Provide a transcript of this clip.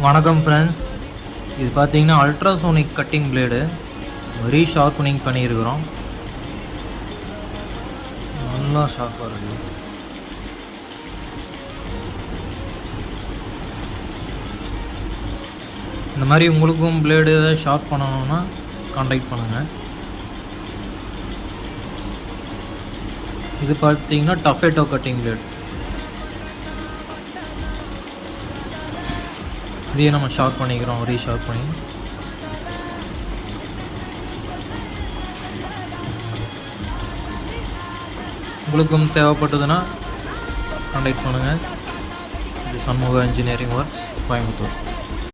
வணக்கம் ஃப்ரெண்ட்ஸ், இது பார்த்தீங்கன்னா அல்ட்ராசோனிக் கட்டிங் பிளேடு ரீஷார்ப்பனிங் பண்ணியிருக்கிறோம். நல்லா ஷார்ப்பாக இருக்குது. இந்த மாதிரி உங்களுக்கும் பிளேடு ஏதாவது ஷார்ப் பண்ணணும்னா கான்டாக்ட் பண்ணுங்கள். இது பார்த்தீங்கன்னா tafetto கட்டிங் பிளேட். இதையே நம்ம ஷார்ப் பண்ணிக்கிறோம், ரீஷார்ப் பண்ணி. உங்களுக்கும் தேவைப்பட்டதுன்னா கான்டாக்ட் பண்ணுங்கள். இது ஷண்முகா இன்ஜினியரிங் ஒர்க்ஸ், கோயம்புத்தூர்.